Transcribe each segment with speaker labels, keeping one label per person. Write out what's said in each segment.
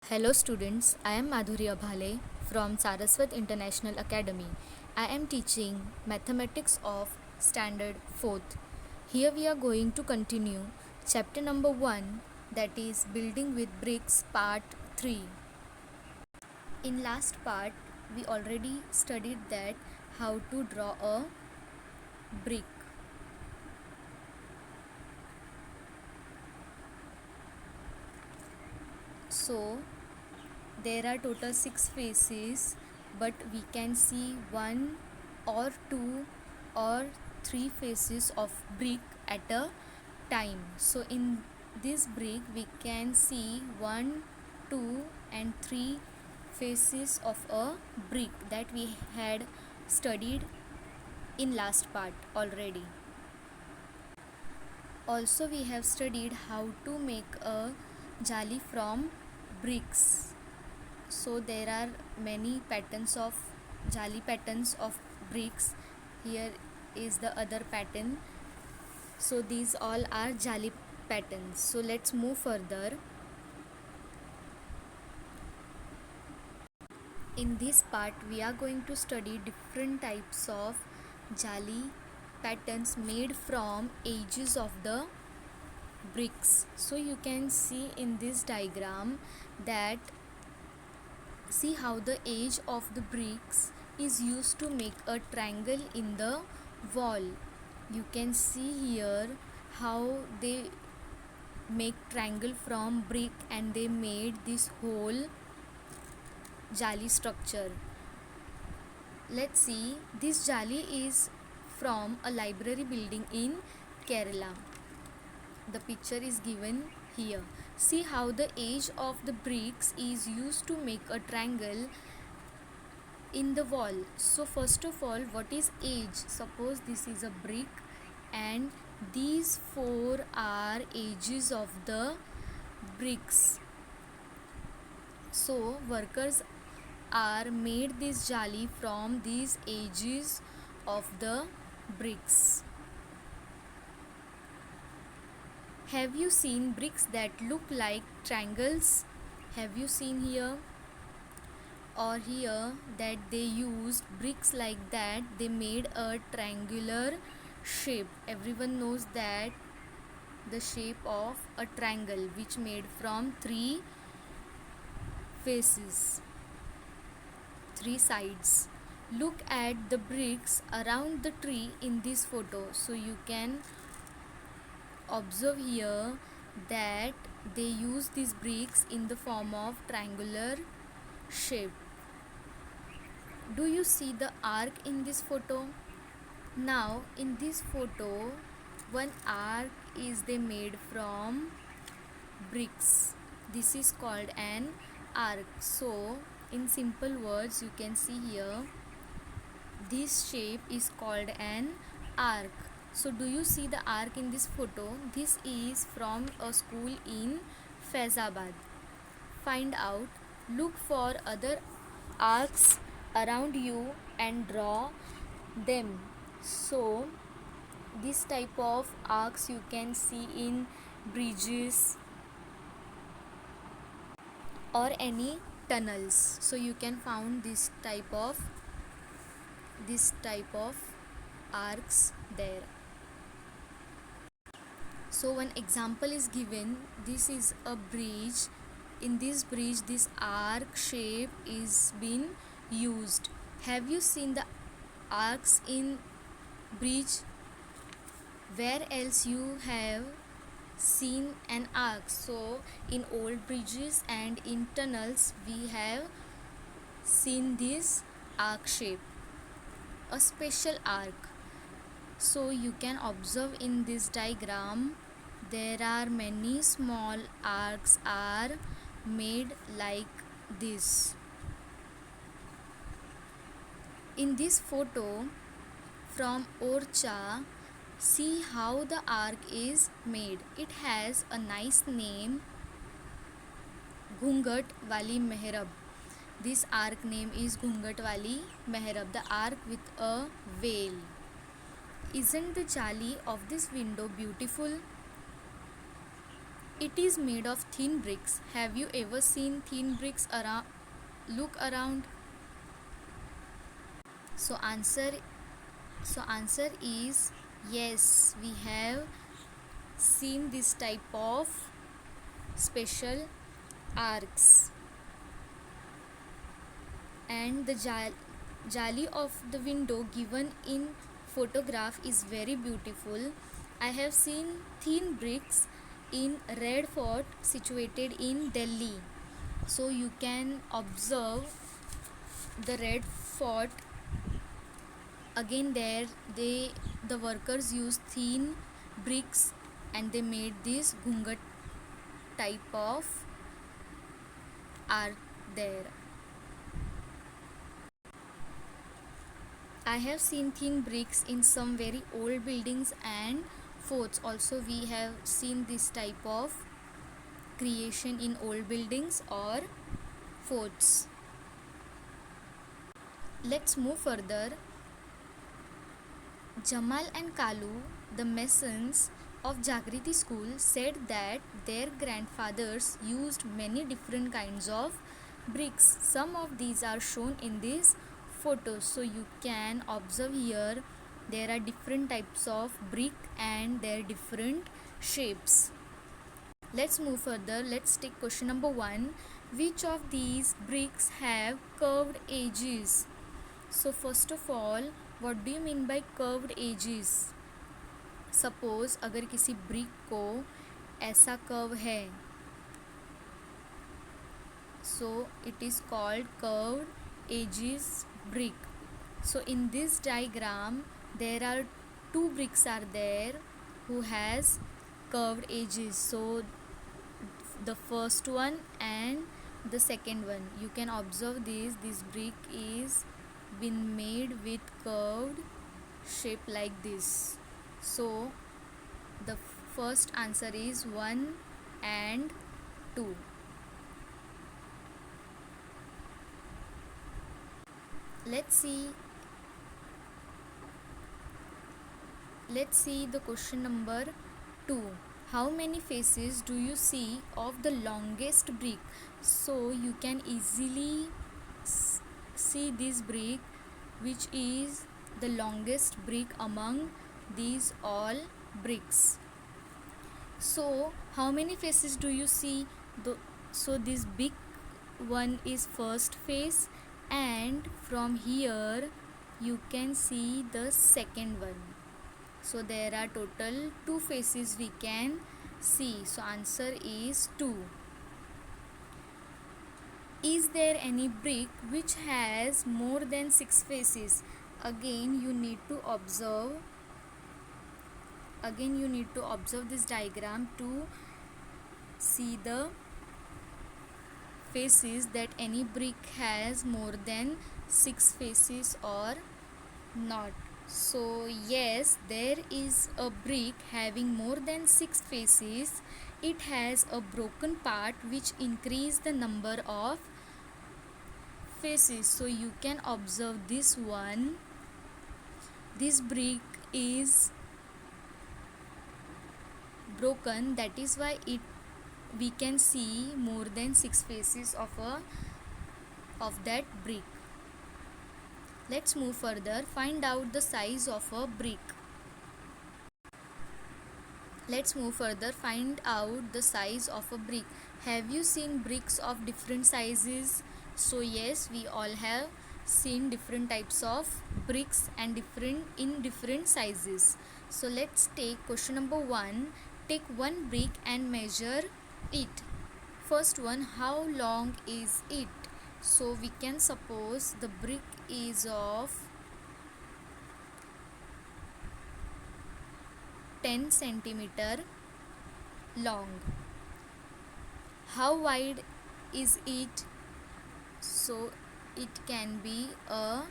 Speaker 1: Hello students, I am Madhuri Abhale from Saraswat International Academy. I am teaching Mathematics of Standard 4th. Here we are going to continue chapter number 1, that is Building with Bricks part 3. In last part we already studied that how to draw a brick. So there are total 6 faces, but we can see one or two or three faces of brick at a time. So in this brick we can see one, two and three faces of a brick that we had studied in last part already. Also we have studied how to make a jali from bricks. So there are many patterns of jali patterns of bricks. Here is the other pattern. So these all are jali patterns. So let's move further. In this part we are going to study different types of jali patterns made from edges of the bricks. So you can see in this diagram that see how the edge of the bricks is used to make a triangle in the wall. You can see here how they make triangle from brick and they made this whole jali structure. Let's see, this jali is from a library building in Kerala. The picture is given here. See how the edge of the bricks is used to make a triangle in the wall. So first of all, what is edge? Suppose this is a brick and these four are edges of the bricks. So workers are made this jali from these edges of the bricks. Have you seen bricks that look like triangles? Have you seen here? Or here that they used bricks like that, they made a triangular shape. Everyone knows that the shape of a triangle which made from three faces, three sides. Look at the bricks around the tree in this photo. So you can observe here that they use these bricks in the form of triangular shape. Do you see the arc in this photo? Now in this photo one arc is they made from bricks. This is called an arc. So in simple words you can see here this shape is called an arc. So do you see the arc in this photo? This is from a school in Faizabad. Find out, look for other arcs around you and draw them. So this type of arcs you can see in bridges or any tunnels. So you can find this type of arcs there. So one example is given. This is a bridge. In this bridge this arc shape is been used. Have you seen the arcs in bridge? Where else you have seen an arc? So in old bridges and in tunnels we have seen this arc shape, a special arc. So you can observe in this diagram there are many small arcs are made like this. In this photo from Orcha, see how the arc is made. It has a nice name, Ghungat Wali Mehrab. This arc name is Ghungat Wali Mehrab, the arc with a veil. Isn't the jali of this window beautiful? It is made of thin bricks. Have you ever seen thin bricks around? Look around. So answer is yes. We have seen this type of special arcs. And the jali of the window given in photograph is very beautiful. I have seen thin bricks in Red Fort situated in Delhi. So you can observe the Red Fort. Again there the workers used thin bricks and they made this ghungat type of art there. I have seen thin bricks in some very old buildings and forts. Also, we have seen this type of creation in old buildings or forts. Let's move further. Jamal and Kalu, the masons of Jagriti school, said that their grandfathers used many different kinds of bricks. Some of these are shown in this photos, so you can observe here there are different types of brick and their different shapes. Let's move further. Let's take question number 1. Which of these bricks have curved edges? So first of all, what do you mean by curved edges? Suppose अगर किसी brick को ऐसा curve है, so it is called curved edges brick. So in this diagram there are two bricks are there who has curved edges. So the first one and the second one, you can observe this brick is been made with curved shape like this. So the first answer is 1 and 2. Let's see the question number 2. How many faces do you see of the longest brick? So you can easily see this brick which is the longest brick among these all bricks. So how many faces do you see? So this big one is first face, and from here you can see the second one. So there are total 2 faces we can see. So answer is 2. Is there any brick which has more than 6 faces? Again you need to observe this diagram to see the faces, that any brick has more than 6 faces or not. So yes, there is a brick having more than 6 faces. It has a broken part which increase the number of faces. So you can observe this one. This brick is broken, that is why we can see more than 6 faces of that brick. Let's move further. Find out the size of a brick. Let's move further. Find out the size of a brick. Have you seen bricks of different sizes? So yes, we all have seen different types of bricks and different sizes. So let's take question number 1. Take one brick and measure it. First one, how long is it? So we can suppose the brick is of 10 centimeter long. How wide is it? So it can be a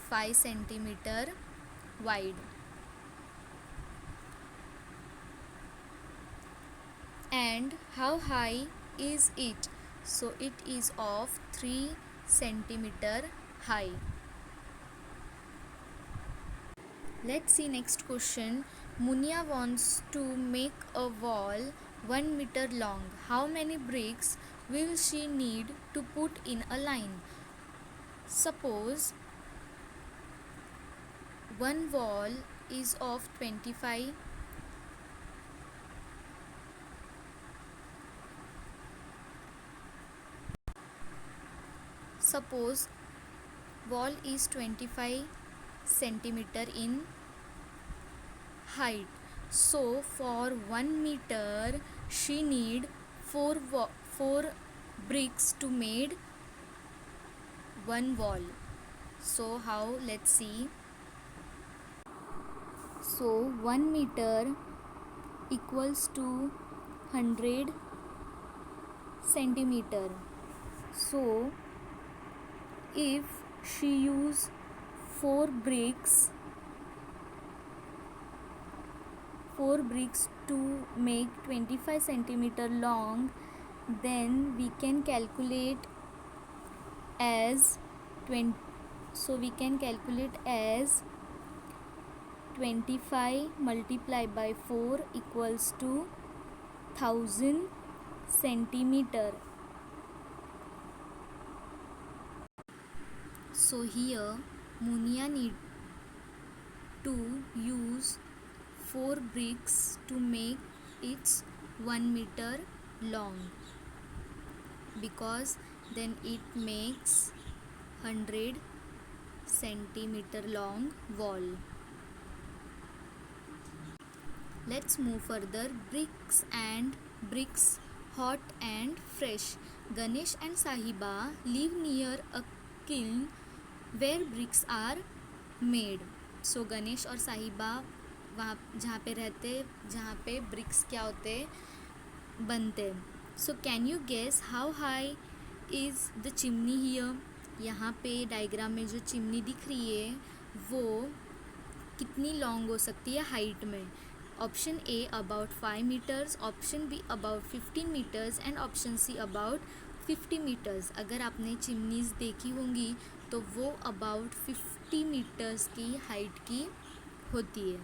Speaker 1: 5 centimeter wide. And how high is it? So it is of 3 centimeter high. Let's see next question. Munia wants to make a wall 1 meter long. How many bricks will she need to put in a line? Suppose one wall is of 25 suppose wall is 25 centimeter in height. So for 1 meter she need 4 bricks to made one wall. So how? Let's see. So 1 meter equals to 100 centimeter. So if she use 4 bricks to make 25 centimeter long, then we can calculate as 20. So we can calculate as 25 multiplied by 4 equals to 1000 centimeter. So here Munia need to use 4 bricks to make it 1 meter long, because then it makes 100 centimeter long wall. Let's move further. Bricks, hot and fresh. Ganesh and Sahiba live near a kiln where bricks are made. So Ganesh और साहिबा वहाँ जहाँ पे रहते, जहाँ पे BRICS क्या होते बनते. So can you guess how high is the chimney here? यहाँ पे डायग्राम में जो चिमनी दिख रही है वो कितनी लॉन्ग हो सकती है हाइट में? Option A about 5 metres, option B about 15 metres and option C about 50 metres. अगर आपने चिमनीज़ देखी होंगी तो वो अबाउट 50 मीटर्स की हाइट की होती है.